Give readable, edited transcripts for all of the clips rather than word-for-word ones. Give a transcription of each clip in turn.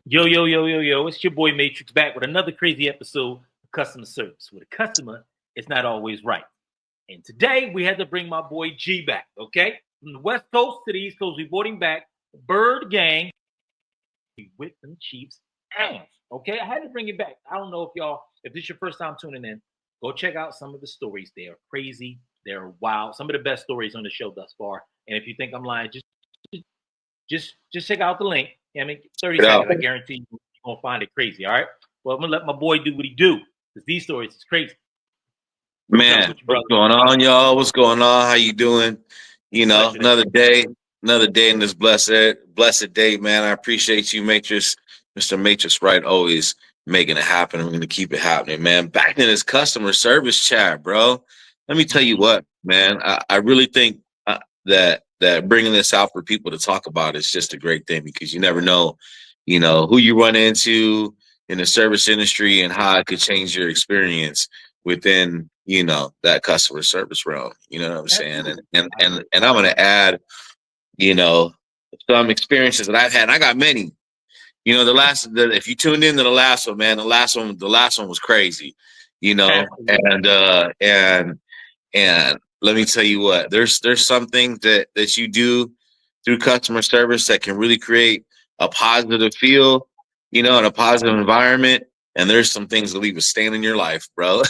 Yo, yo, yo, yo, yo. It's your boy Matrix back with another crazy episode of customer service. With a customer, it's not always right. And today we had to bring my boy G back, okay? From the West Coast to the East Coast, we brought him back. Bird Gang, we whipped them Chiefs ass, okay? I had to bring it back. I don't know if this is your first time tuning in, go check out some of the stories. They are crazy. They're wild. Some of the best stories on the show thus far. And if you think I'm lying, just check out the link. I mean, 30 Yeah, seconds. I guarantee you're gonna find it crazy. All right. Well, I'm gonna let my boy do what he do because these stories is crazy. What's up man, with you, what's brother? going on, y'all? What's going on? How you doing? Pleasure to have Another day in this blessed day, man. I appreciate you, Matrix, Mr. Matrix, right? Always making it happen. We're gonna keep it happening, man. Back in this customer service chat, bro. Let me tell you what, man. I really think that bringing this out for people to talk about is just a great thing because you never know, who you run into in the service industry and how it could change your experience within that customer service realm. You know what I'm saying? And absolutely, and and absolutely. and I'm gonna add, you know, some experiences that I've had. And I got many. If you tuned in to the last one, man, the last one was crazy. Absolutely. And let me tell you what, there's some things that you do through customer service that can really create a positive feel, and a positive environment. And there's some things that leave a stain in your life, bro.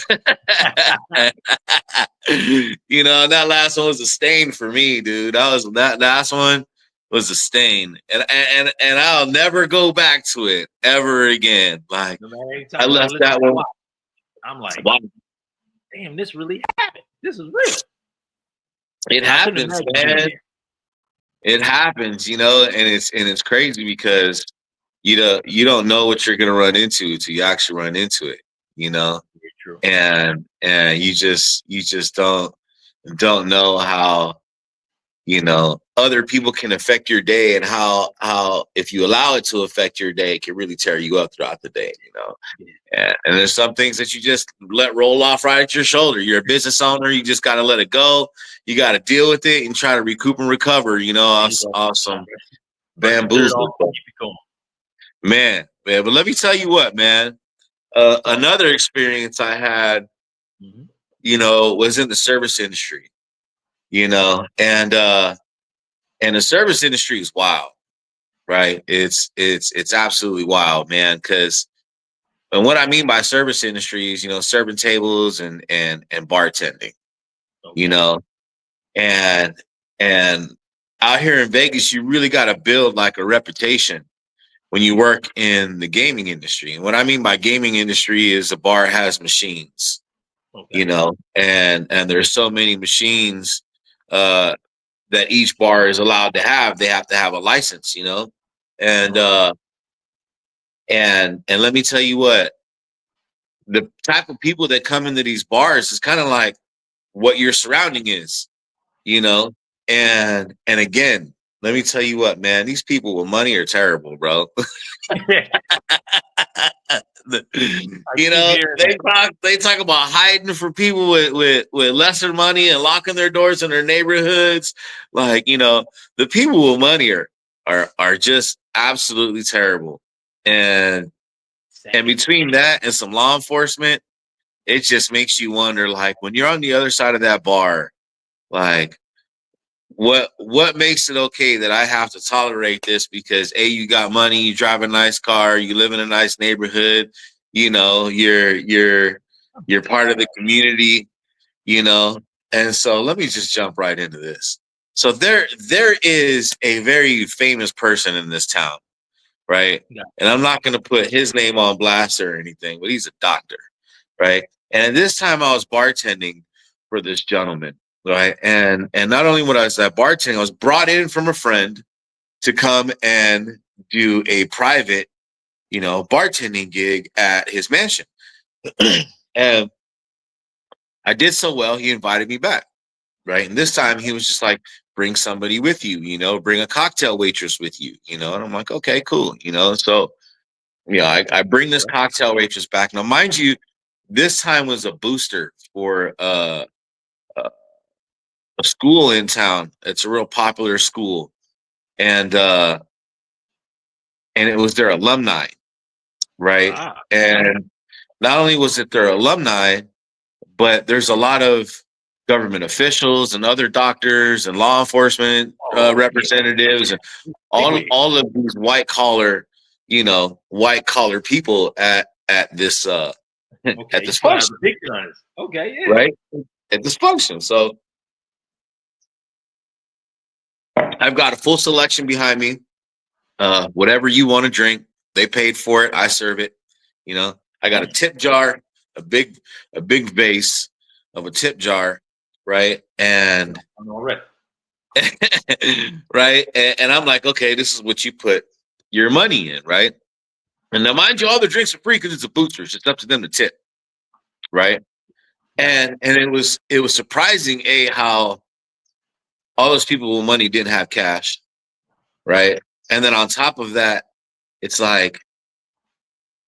That last one was a stain for me, dude. That last one was a stain. And I'll never go back to it ever again. Like No matter any I time I left listen that to one. watch, I'm like, Wow. damn, this really happened. This is real. It So I couldn't happens, imagine being man. there. It happens, and it's crazy because you don't know what you're gonna run into until you actually run into it, you know, Very true. and you just don't know how other people can affect your day, and how if you allow it to affect your day, it can really tear you up throughout the day. Yeah. And there's some things that you just let roll off right at your shoulder. You're a business owner. You just got to let it go. You got to deal with it and try to recoup and recover, There off, you go. off some Brush the dirt bamboozle. off and keep it going. Man. But let me tell you what, man. Talk. Another experience I had, Mm-hmm. was in the service industry, and the service industry is wild, right? It's absolutely wild, man. And what I mean by service industry is, serving tables and bartending, you Okay. know, and and out here in Vegas, you really got to build like a reputation when you work in the gaming industry. And what I mean by gaming industry is a bar has machines, Okay. and there's so many machines uh, that each bar is allowed to have. They have to have a license, and Okay. uh, and let me tell you what, the type of people that come into these bars is kind of like what your surrounding is, you know. And again, let me tell you what, man, these people with money are terrible, bro. I keep hearing They that. talk about hiding for people with lesser money and locking their doors in their neighborhoods. Like, the people with money are just absolutely terrible. And Same. between that and some law enforcement, it just makes you wonder, like, when you're on the other side of that bar, like, what makes it okay that I have to tolerate this because you got money, you drive a nice car, you live in a nice neighborhood, you're part of the community, you know. And so let me just jump right into this. So there is a very famous person in this town, right? Yeah. And I'm not going to put his name on blast or anything, but he's a doctor, right? And at this time, I was bartending for this gentleman, right? And not only when I was at bartending, I was brought in from a friend to come and do a private, bartending gig at his mansion. And I did so well, he invited me back, right? And this time he was just like, bring somebody with you, bring a cocktail waitress with you, and I'm like, okay, cool, so I bring this cocktail waitress back. Now, mind you, this time was a booster for a school in town. It's a real popular school, and and it was their alumni, right? Ah, And not only was it their alumni, but there's a lot of government officials and other doctors and law enforcement oh, representatives and big. all of these white collar people at this Okay, at you this put out function, a picture on this. Okay, yeah. right? At this function. So I've got a full selection behind me. Whatever you want to drink, they paid for it. I serve it. I got a tip jar, a big vase of a tip jar, right? And I'm all right. right, and I'm like, okay, this is what you put your money in, right? And now, mind you, all the drinks are free because it's a boosters. It's up to them to tip, right? And it was surprising, how all those people with money didn't have cash, right? And then on top of that, it's like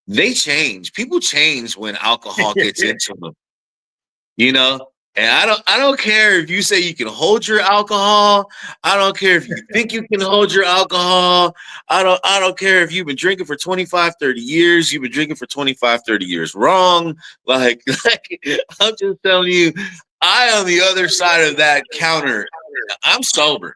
they change. People change when alcohol gets into them, you know. And I don't care if you say you can hold your alcohol. I don't care if you think you can hold your alcohol. I don't care if you've been drinking for 25, 30 years. You've been drinking for 25, 30 years wrong. Like I'm just telling you, I on the other side of that counter, I'm sober.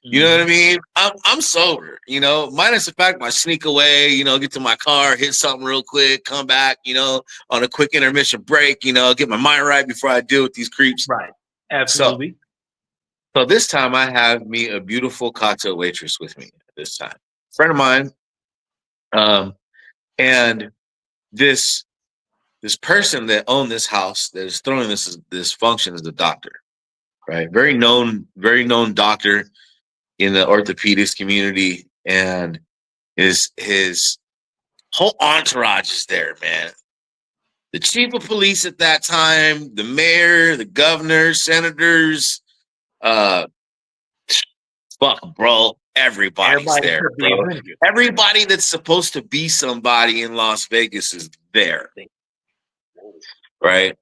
You know what I mean? I'm sober, minus the fact I sneak away, get to my car, hit something real quick, come back, on a quick intermission break, get my mind right before I deal with these creeps. Right. So, Absolutely. so this time I have me a beautiful cocktail waitress with me this time. Friend of mine. And this person that owned this house that is throwing this function is the doctor, right? Very known doctor in the orthopedics community, and his whole entourage is there, man. The chief of police at that time, the mayor, the governor, senators, fuck, bro, everybody's there, bro. Everybody that's supposed to be somebody in Las Vegas is there, right?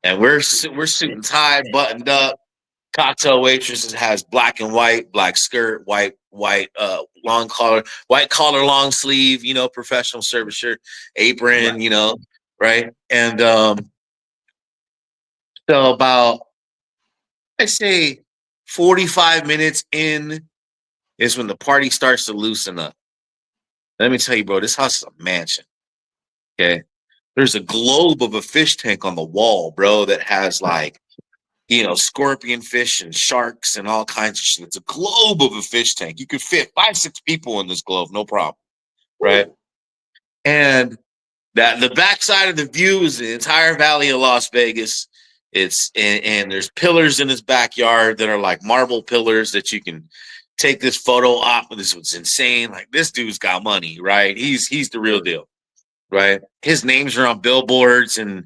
And we're suit and tie, buttoned up. Cocktail waitress has black and white, black skirt, white long collar, white collar, long sleeve, professional service shirt, apron, Right. right? And so about, I say 45 minutes in is when the party starts to loosen up. Let me tell you, bro, this house is a mansion. Okay. There's a globe of a fish tank on the wall, bro, that has like, scorpion fish and sharks and all kinds of shit. It's a globe of a fish tank. You could fit 5, 6 people in this globe, no problem. Right. And the backside of the view is the entire valley of Las Vegas. And there's pillars in his backyard that are like marble pillars that you can take this photo op. This was insane. Like, this dude's got money, right? He's the real deal, right? His names are on billboards and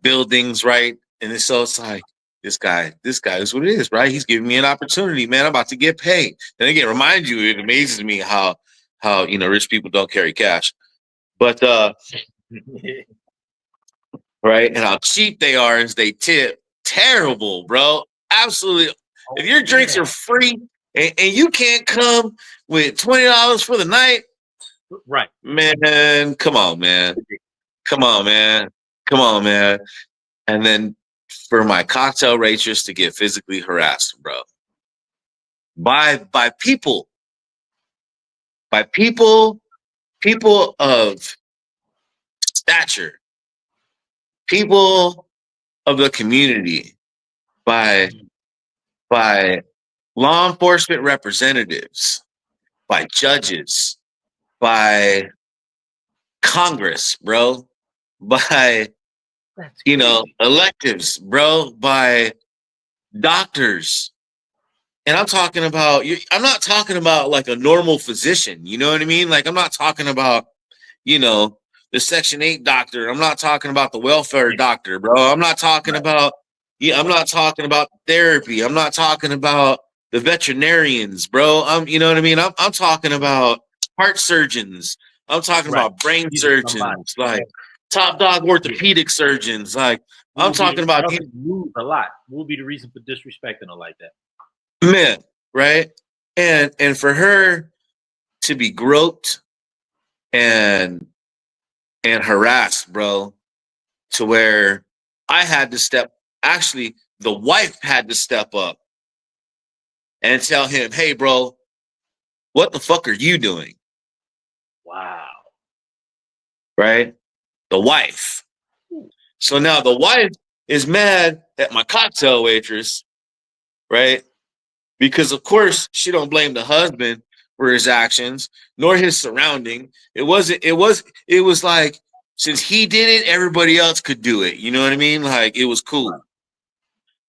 buildings, right? And so it's like, this guy is what it is, right? He's giving me an opportunity, man. I'm about to get paid. And again, remind you, it amazes me how rich people don't carry cash. But right, and how cheap they are as they tip. Terrible, bro. Absolutely. If your drinks are free and you can't come with $20 for the night, right, man, come on, man. And then for my cocktail waitress to get physically harassed, bro, by people of stature, people of the community, by law enforcement representatives, by judges, by Congress, bro, by electives, bro, by doctors. And I'm not talking about like a normal physician, you know what I mean? Like, I'm not talking about, the Section 8 doctor. I'm not talking about the welfare doctor, bro. I'm not talking about, I'm not talking about therapy. I'm not talking about the veterinarians, bro. You know what I mean? I'm talking about heart surgeons. I'm talking about brain surgeons, like top dog orthopedic surgeons. Like, I'm talking about lose a lot. What would be the reason for disrespecting her like that? Man, right? And for her to be groped and harassed, bro, to where I had to actually, the wife had to step up and tell him, hey, bro, what the fuck are you doing? Wow. Right? The wife. So now the wife is mad at my cocktail waitress, right? Because of course she don't blame the husband for his actions, nor his surrounding. It was like, since he did it, everybody else could do it. You know what I mean? Like, it was cool.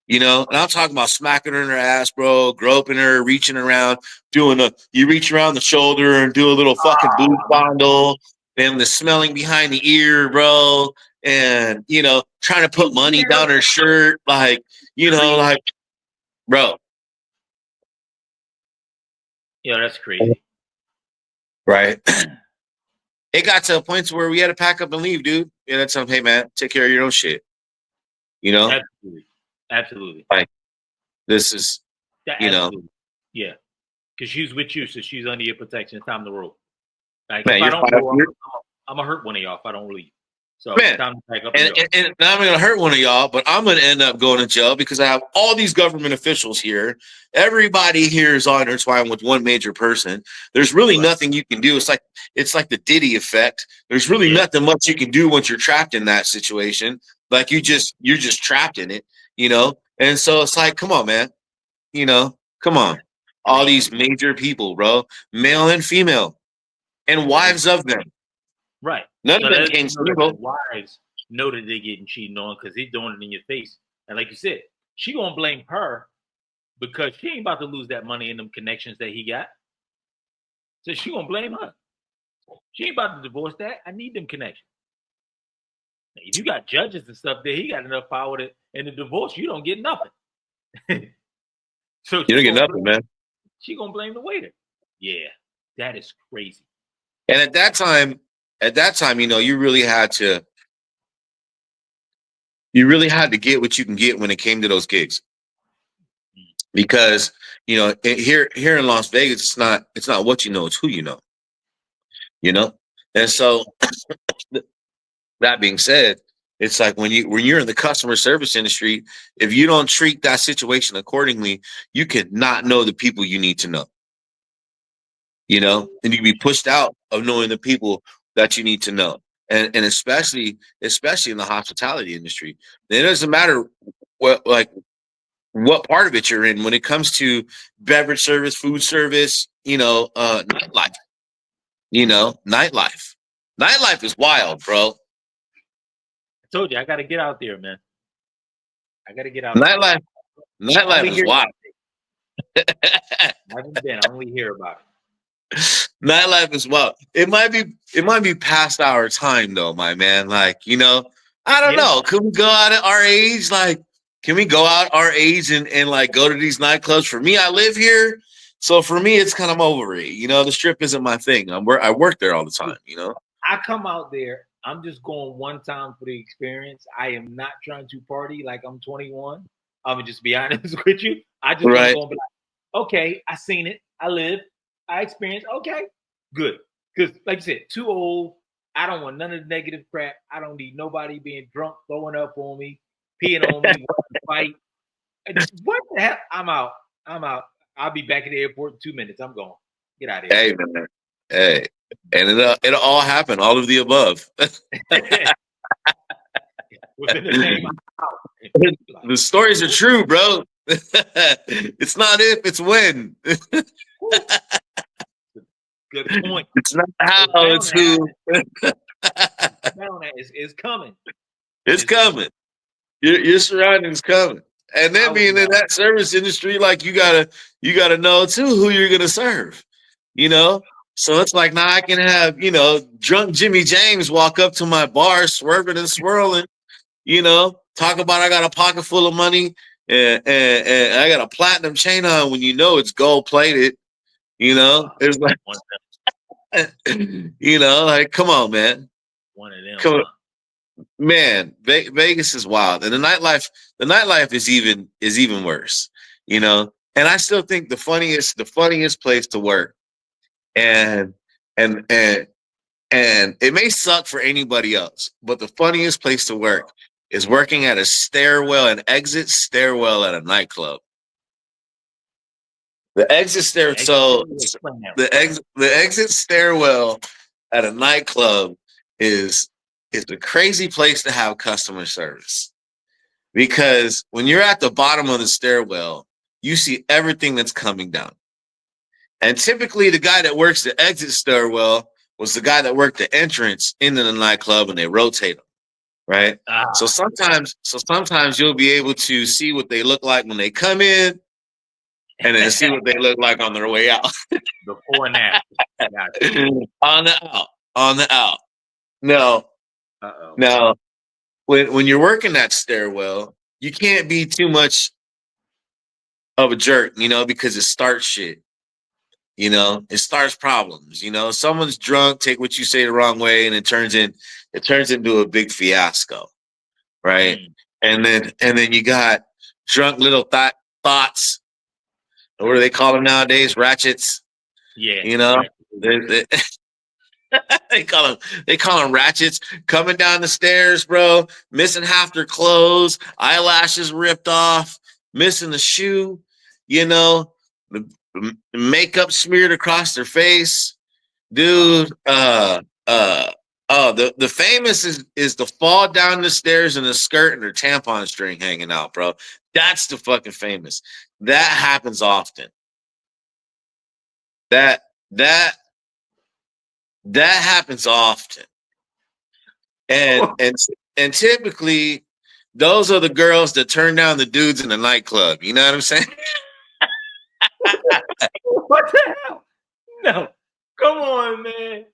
You know, and I'm talking about smacking her in her ass, bro, groping her, reaching around, you reach around the shoulder and do a little fucking booty fondle, and the smelling behind the ear, bro, and, trying to put money down her shirt, like, like, bro. Yeah, that's crazy. Right. It got to a point where we had to pack up and leave, dude. Yeah, that's something, hey, man, take care of your own shit. Absolutely. Like, this is, absolutely. Yeah. Because she's with you, so she's under your protection. It's time to roll. Like, man, if I don't go, I'm going to hurt one of y'all if I don't leave. So, man, time to pack up and I'm going to hurt one of y'all, but I'm going to end up going to jail because I have all these government officials here. Everybody here is all intertwined with one major person. There's really nothing you can do. It's like the Diddy effect. There's really nothing much you can do once you're trapped in that situation. Like, you're just trapped in it, And so it's like, come on, man, come on. All these major people, bro, male and female, and wives of them. Right. None of them came single. Wives know that they're getting cheated on because he's doing it in your face. And like you said, she gonna blame her because she ain't about to lose that money in them connections that he got. So she gonna blame her. She ain't about to divorce that. I need them connections. Now, if you got judges and stuff there, he got enough power to in the divorce, you don't get nothing. So you don't get nothing, man. She gonna blame the waiter. Yeah, that is crazy. And at that time, you really had to get what you can get when it came to those gigs. Because, here in Las Vegas, it's not what you know, it's who you know. And so that being said, it's like when you're in the customer service industry, if you don't treat that situation accordingly, you cannot know the people you need to know. And you can be pushed out of knowing the people that you need to know. And especially in the hospitality industry. It doesn't matter what part of it you're in when it comes to beverage service, food service, nightlife. Nightlife. Nightlife is wild, bro. I told you I gotta get out there, man. I gotta get out there. Nightlife is wild. I haven't been, I only hear about it. Nightlife is wild. It might be past our time though, my man. Like, I don't know. Can we go out at our age? Like, can we go out our age and like go to these nightclubs? For me, I live here. So for me, it's kind of over it. The strip isn't my thing. I work there all the time, I come out there. I'm just going one time for the experience. I am not trying to party like I'm 21. I'm gonna just be honest with you. I just want to go and be like, okay, I seen it. I lived. I experienced. Okay, good. Because like you said, too old. I don't want none of the negative crap. I don't need nobody being drunk, throwing up on me, peeing on me, wanting to fight. What the hell? I'm out. I'll be back at the airport in 2 minutes. I'm going. Get out of here. Hey, man. Hey. And it'll all happen, all of the above. Within the same hour. The stories are true, bro. It's not if, it's when. Good point. It's not how, it's who. It's coming. It's coming. Your surroundings coming. And then being in that service industry, like you gotta know too who you're gonna serve. So it's like now I can have, drunk Jimmy James walk up to my bar, swerving and swirling, talk about I got a pocket full of money and I got a platinum chain on when it's gold plated, it's like, like, come on, man. One of them. Come on. Man, Vegas is wild. And the nightlife is even worse, And I still think the funniest place to work and And it may suck for anybody else, but the funniest place to work is working at a stairwell, an exit stairwell at a nightclub. The exit stair, so the exit stairwell at a nightclub is a crazy place to have customer service, because when you're at the bottom of the stairwell, you see everything that's coming down. And typically the guy that works the exit stairwell was the guy that worked the entrance into the nightclub, and they rotate them, right? So sometimes you'll be able to see what they look like when they come in, and then see what they look like on their way out. Before and after. On the out. Now, when you're working that stairwell, you can't be too much of a jerk, because it starts shit. It starts problems. Someone's drunk, take what you say the wrong way, and it turns into a big fiasco, right? And then you got drunk little thoughts. What do they call them nowadays? Ratchets. Yeah. They call them ratchets, coming down the stairs, bro, missing half their clothes, eyelashes ripped off, missing the shoe, the makeup smeared across their face, dude. The famous is the fall down the stairs in a skirt and their tampon string hanging out, bro. That's the fucking famous. That happens often. That happens often. And typically those are the girls that turn down the dudes in the nightclub. You know what I'm saying? What the hell? No. Come on, man.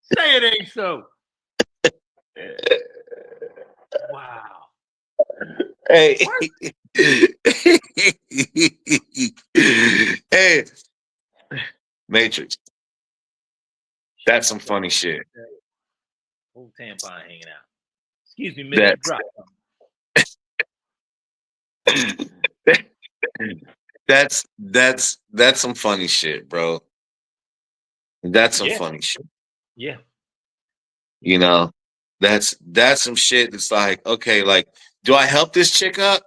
Say it ain't so. Wow. Hey. Hey. Matrix. That's some funny shit. Old tampon hanging out. Excuse me, Mr. Drop. That's some funny shit, bro. That's some funny shit. Yeah. That's some shit that's like, okay, like, do I help this chick up?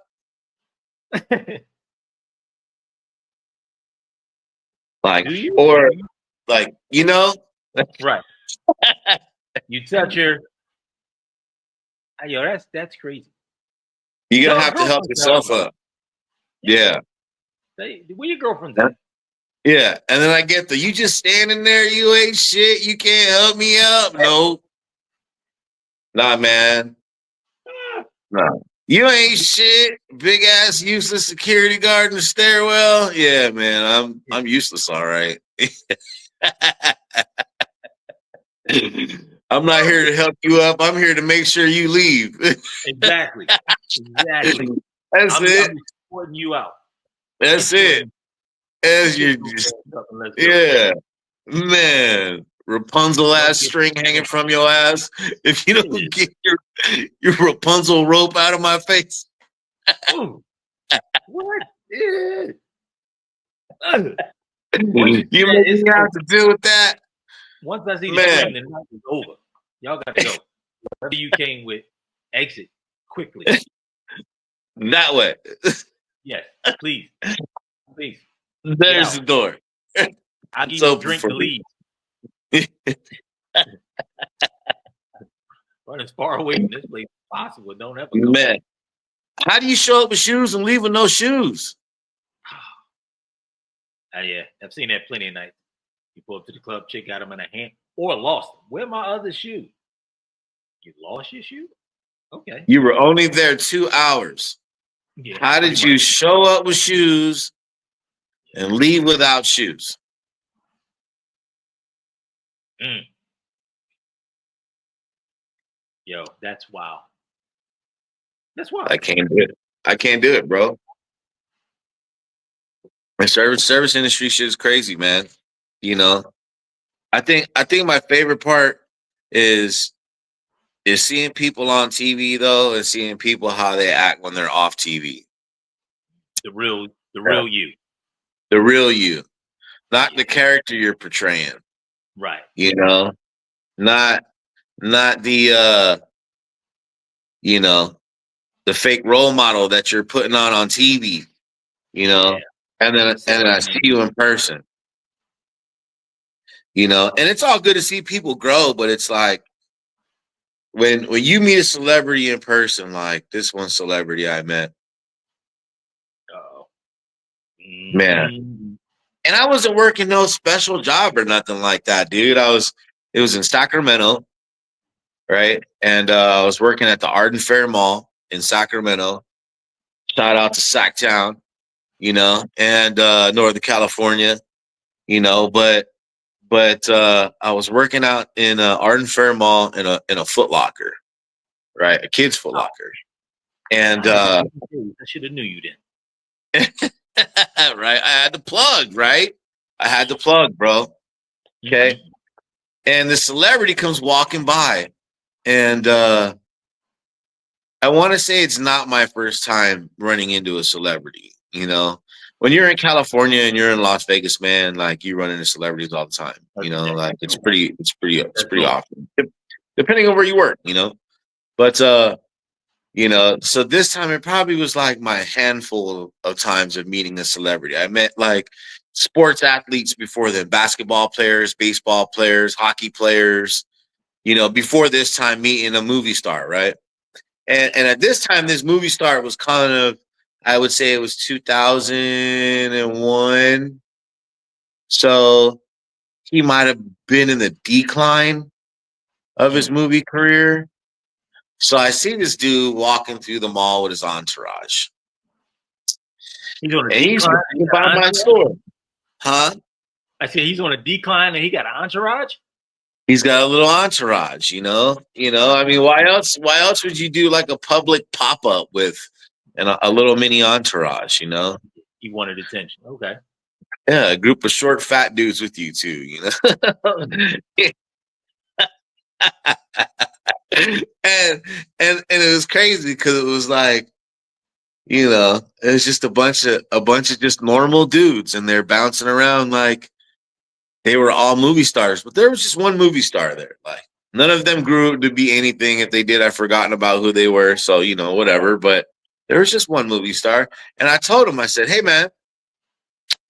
Like, or like, right. You touch her. Yo, that's crazy. You're gonna have to help yourself up. Yeah. Where your girlfriend's at? Yeah. And then I get you just standing there, you ain't shit, you can't help me up. No. Nah, man. No. You ain't shit, big ass useless security guard in the stairwell. Yeah, man, I'm useless, all right. I'm not here to help you up. I'm here to make sure you leave. Exactly. That's it. I'm supporting you out. That's it. As you just, yeah, man. Rapunzel ass string hanging from your ass. If you don't get your Rapunzel rope out of my face. What? You have to deal with that. Once I see the string, the night is over. Y'all got to go. Whatever you came with, exit quickly. That way. Yes, please. Please. There's the door. I'll give you a drink to leave. Run as far away from this place as possible. Don't ever go. Man, how do you show up with shoes and leave with no shoes? Yeah, I've seen that plenty of nights. You pull up to the club, chick got them in a hand, or lost them. Where my other shoe? You lost your shoe? Okay. You were only there 2 hours. Yeah, how did you show up with shoes and leave without shoes? Yo, that's wild. That's wild. I can't do it, bro. The service industry shit is crazy, man. I think my favorite part is seeing people on TV though, and seeing people how they act when they're off TV. The real you. The real you. Not the character you're portraying. Right. not not the you know, the fake role model that you're putting on TV, you Yeah. know, and then I see you in person, you know, and it's all good to see people grow, but it's like when you meet a celebrity in person, like this one celebrity I met, Oh. man, Mm-hmm. and I wasn't working no special job or nothing like that, dude. It was in Sacramento, right? And I was working at the Arden Fair Mall in Sacramento. Shout out to Sacktown, you know, and Northern California, you know, but I was working out in Arden Fair Mall in a Foot Locker, right? A kid's Foot Oh, Locker. And I should have knew you then. right, I had to plug, right? I had to plug, bro. Okay. Mm-hmm. And the celebrity comes walking by. And I want to say it's not my first time running into a celebrity, you know. When you're in California and you're in Las Vegas, man, like you run into celebrities all the time. You know, like it's pretty often. Depending on where you work, you know. But you know, so this time it probably was like my handful of times of meeting a celebrity. I met like sports athletes before then, basketball players, baseball players, hockey players, you know, before this time meeting a movie star, right? And at this time, this movie star was kind of, I would say it was 2001. So he might have been in the decline of his movie career. So I see this dude walking through the mall with his entourage. He's on a And he's decline. by my store. Huh? I said he's on a decline and he got an entourage. He's got a little entourage, you know. You know, I mean, why else would you do like a public pop-up with a little mini entourage, you know? He wanted attention. Okay. Yeah, a group of short, fat dudes with you too. You know, and it was crazy because it was like, you know, it was just a bunch of just normal dudes, and they're bouncing around like they were all movie stars. But there was just one movie star there. Like none of them grew to be anything. If they did, I've forgotten about who they were. So you know, whatever. But there was just one movie star, and I told him, I said, "Hey, man,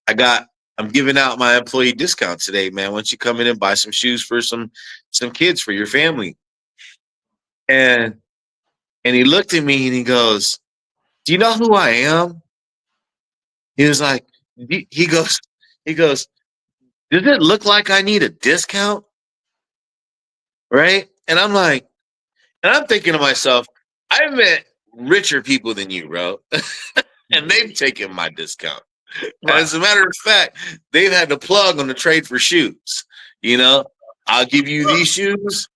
I'm giving out my employee discount today, man. Why don't you come in and buy some shoes for some kids for your family?" And he looked at me and he goes, "Do you know who I am?" He was like, he goes, he goes, "Does it look like I need a discount?" Right? And I'm like, and I'm thinking to myself, I've met richer people than you, bro. And they've taken my discount. Right. As a matter of fact, they've had to plug on the trade for shoes. You know, I'll give you these shoes,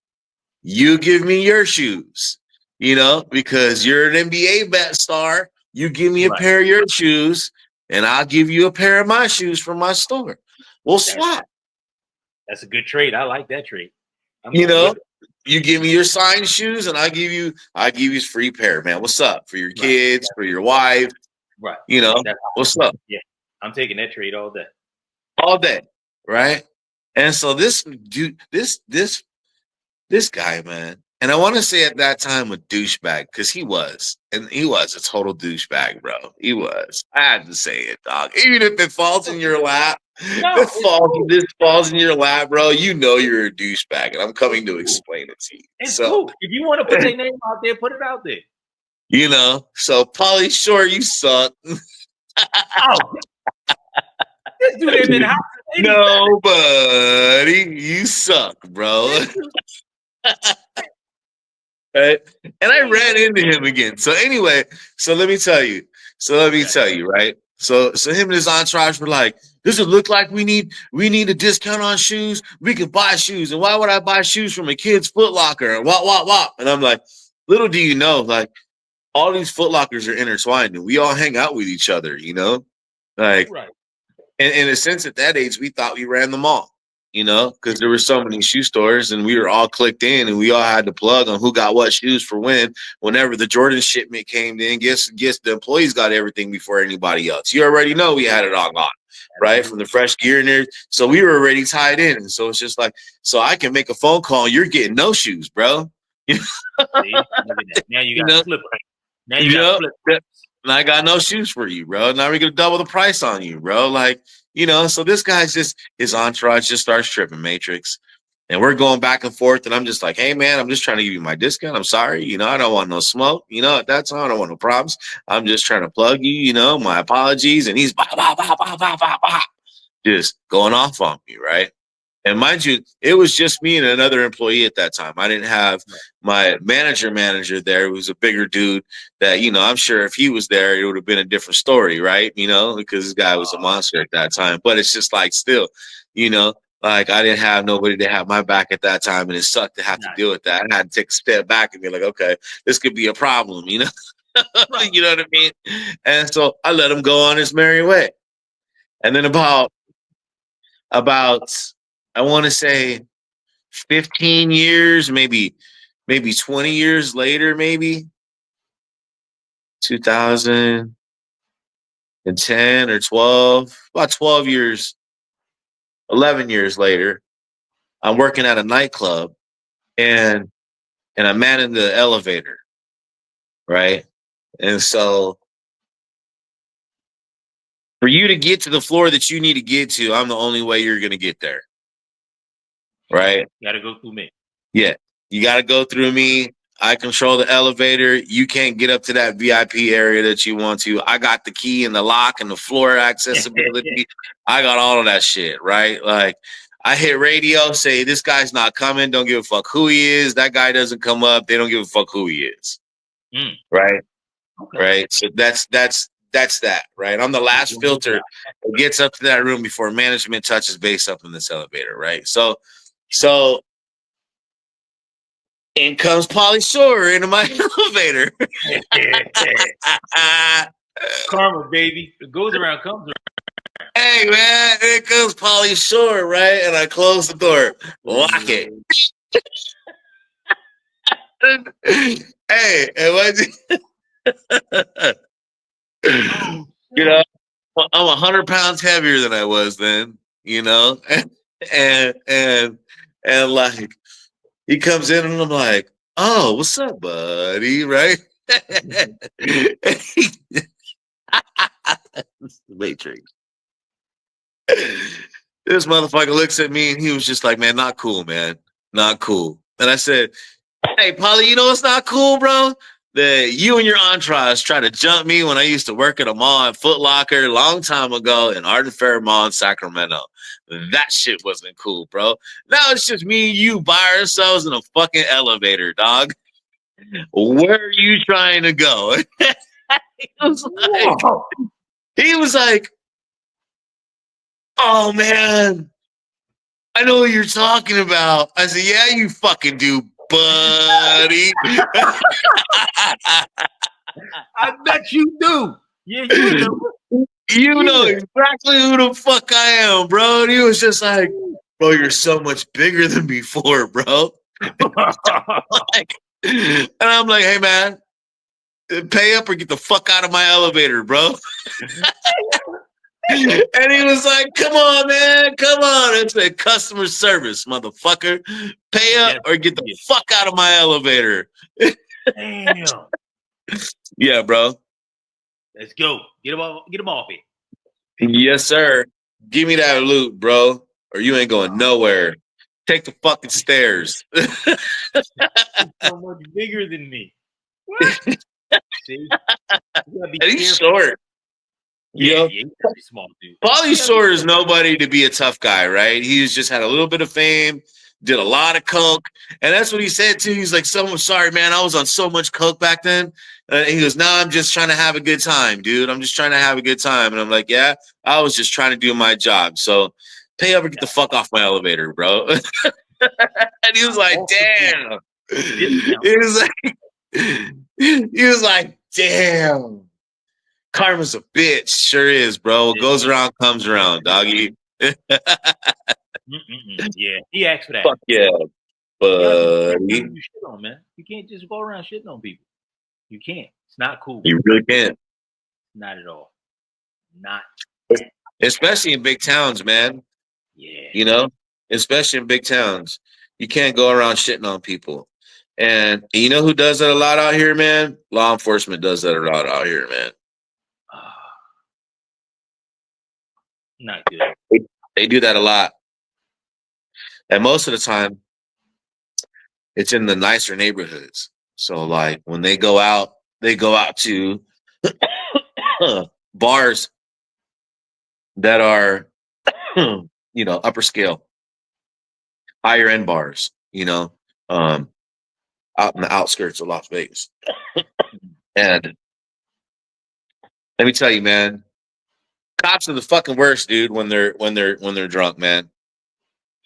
you give me your shoes. You know, because you're an NBA bet star, you give me a pair of your shoes, and I'll give you a pair of my shoes from my store. We'll swap. That's a good trade. I like that trade. You know, you give me your signed shoes, and I give you a free pair, man. What's up for your kids, for your wife? Right. You know, what's up? Yeah, I'm taking that trade all day. All day, right? And so this dude, this guy, man, and I want to say at that time a douchebag because he was a total douchebag, bro. He was. I had to say it, dog. Even if it falls in your lap, this falls in your lap, bro. You know you're a douchebag, and I'm coming to explain it to you. It's cool. If you want to put their name out there, put it out there. You know, so Pauly Shore, you suck. Oh, this dude ain't been hot. No, buddy, you suck, bro. Right? And I ran into him again. So anyway, so let me tell you, right? So him and his entourage were like, "Does it look like we need a discount on shoes? We can buy shoes. And why would I buy shoes from a kid's Foot Locker?" And wop. And I'm like, little do you know, like all these Foot Lockers are intertwined and we all hang out with each other, you know? Like and in a sense at that age, we thought we ran them all. You know, because there were so many shoe stores and we were all clicked in and we all had to plug on who got what shoes for when. Whenever the Jordan shipment came in, guess the employees got everything before anybody else. You already know we had it all on. right? From the fresh gear in there. So we were already tied in. And so it's just like, so I can make a phone call and you're getting no shoes, bro. See? Look at that. Now you got flip. Now you got flip. And I got no shoes for you, bro. Now we're gonna double the price on you, bro. Like, so this guy's just his entourage just starts tripping, Matrix. And we're going back and forth, and I'm just like, hey man, I'm just trying to give you my discount. I'm sorry, I don't want no smoke. At that time, I don't want no problems. I'm just trying to plug you, my apologies. And he's bah, bah, bah, bah, bah, bah, bah, just going off on me, right? And mind you, it was just me and another employee at that time. I didn't have my manager there, who was a bigger dude that, I'm sure if he was there, it would have been a different story, right? Because this guy was a monster at that time. But it's just like still, like I didn't have nobody to have my back at that time. And it sucked to have to deal with that. I had to take a step back and be like, okay, this could be a problem, You know what I mean? And so I let him go on his merry way. And then about I want to say 15 years, maybe 20 years later, maybe 2010 or 12, about 12 years, 11 years later, I'm working at a nightclub and I'm manning the elevator, right? And so for you to get to the floor that you need to get to, I'm the only way you're going to get there. Right? You got to go through me. Yeah. You got to go through me. I control the elevator. You can't get up to that VIP area that you want to. I got the key and the lock and the floor accessibility. I got all of that shit, right? Like I hit radio, say this guy's not coming. Don't give a fuck who he is. That guy doesn't come up. They don't give a fuck who he is. Right? Okay. Right? So that's that, right? I'm the last filter that gets up to that room before management touches base up in this elevator, right? So in comes Pauly Shore into my elevator. Karma, baby. It goes around, comes around. Hey, man, here comes Pauly Shore, right? And I close the door. Lock it. Hey, and what? I'm 100 pounds heavier than I was then, and like he comes in and I'm like, oh, what's up, buddy? Right? Matrix. This motherfucker looks at me and he was just like, man, not cool, man. Not cool. And I said, hey, Pauly, you know what's not cool, bro? That you and your entourage try to jump me when I used to work at a mall at Foot Locker a long time ago in Arden Fair Mall in Sacramento. That shit wasn't cool, bro. Now it's just me and you by ourselves in a fucking elevator, dog. Where are you trying to go? He was like, oh, man, I know what you're talking about. I said, yeah, you fucking do, buddy. I bet you do. Yeah, you do. You know exactly who the fuck I am, bro. And he was just like, bro, you're so much bigger than before, bro. And I'm like, hey, man, pay up or get the fuck out of my elevator, bro. And he was like, come on, man, come on. It's a customer service, motherfucker. Pay up or get the fuck out of my elevator. Damn. Yeah, bro. Let's go. Get him off here. Yes, sir. Give me that loot, bro, or you ain't going nowhere. Take the fucking stairs. He's so much bigger than me. What? See? And he's short. Yeah, he's pretty small, dude. Pauly Shore is nobody to be a tough guy, right? He's just had a little bit of fame, did a lot of coke, and that's what he said too. He's like, sorry, man, I was on so much coke back then. He goes, nah, I'm just trying to have a good time, dude. I'm just trying to have a good time. And I'm like, yeah, I was just trying to do my job. So pay up and get the fuck off my elevator, bro. And he was like, damn. He was like, damn. Karma's a bitch. Sure is, bro. What goes around comes around, doggy. Yeah, he asked for that. Fuck yeah, buddy. You shit on, man. You can't just go around shitting on people. You can't. It's not cool. You really can't. Not at all. Not especially in big towns, man. Yeah. You know, especially in big towns, you can't go around shitting on people. And you know who does that a lot out here, man? Law enforcement does that a lot out here, man. Not good. They do that a lot, and most of the time, it's in the nicer neighborhoods. So, like when they go out to bars that are, upper scale, higher end bars. Out in the outskirts of Las Vegas. And let me tell you, man, cops are the fucking worst, dude. When they're drunk, man,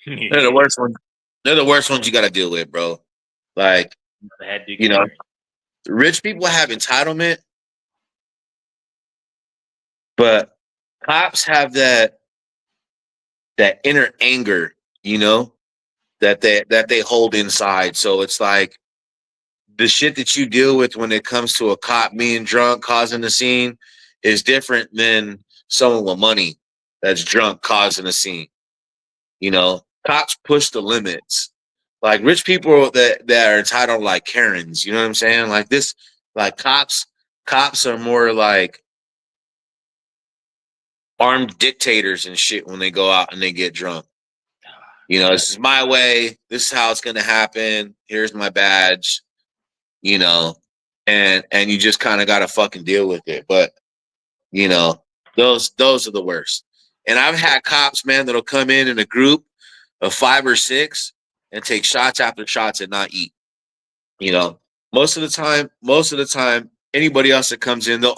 they're the worst ones. They're the worst ones you got to deal with, bro. Like, Had to you know, experience. rich people have entitlement, but cops have that inner anger, that they hold inside. So it's like the shit that you deal with when it comes to a cop being drunk causing a scene is different than someone with money that's drunk causing a scene. Cops push the limits. Like rich people that are entitled like Karens, you know what I'm saying? Like this, like cops are more like armed dictators and shit when they go out and they get drunk. This is my way. This is how it's gonna happen. Here's my badge. You know, and you just kind of got to fucking deal with it. But those are the worst. And I've had cops, man, that'll come in a group of 5 or 6 and take shots after shots and not eat. Most of the time, anybody else that comes in, they'll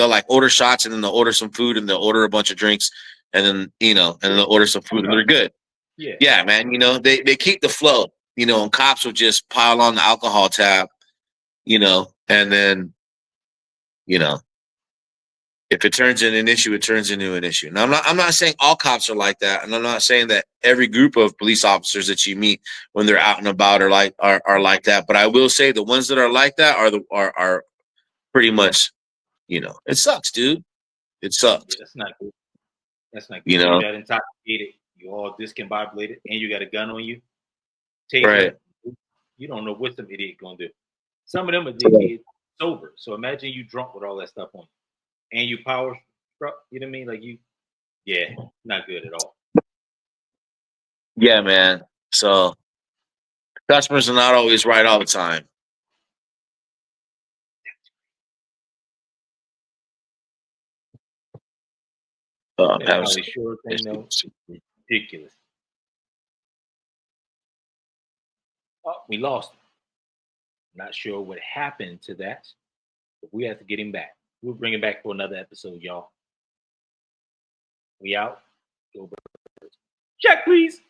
like order shots and then they'll order some food and they'll order a bunch of drinks and then and then they'll order some food and they're good. Yeah, man. They keep the flow. And cops will just pile on the alcohol tab. And then, if it turns into an issue, it turns into an issue. Now, I'm not saying all cops are like that, and I'm not saying that every group of police officers that you meet when they're out and about are like that. But I will say the ones that are like that are pretty much, it sucks, dude. It sucks. Yeah, that's not good. That's not good. You know, You're that intoxicated. You're all discombobulated, and you got a gun on you. right? You don't know what some idiot gonna do. Some of them are kids sober. So imagine you drunk with all that stuff on you, and you power struck. You know what I mean? Like not good at all. Yeah, man. So customers are not always right all the time. That sure thing, though, ridiculous. Oh, we lost him. Not sure what happened to that, but we have to get him back. We'll bring him back for another episode, y'all. We out. Go Birds. Check, please.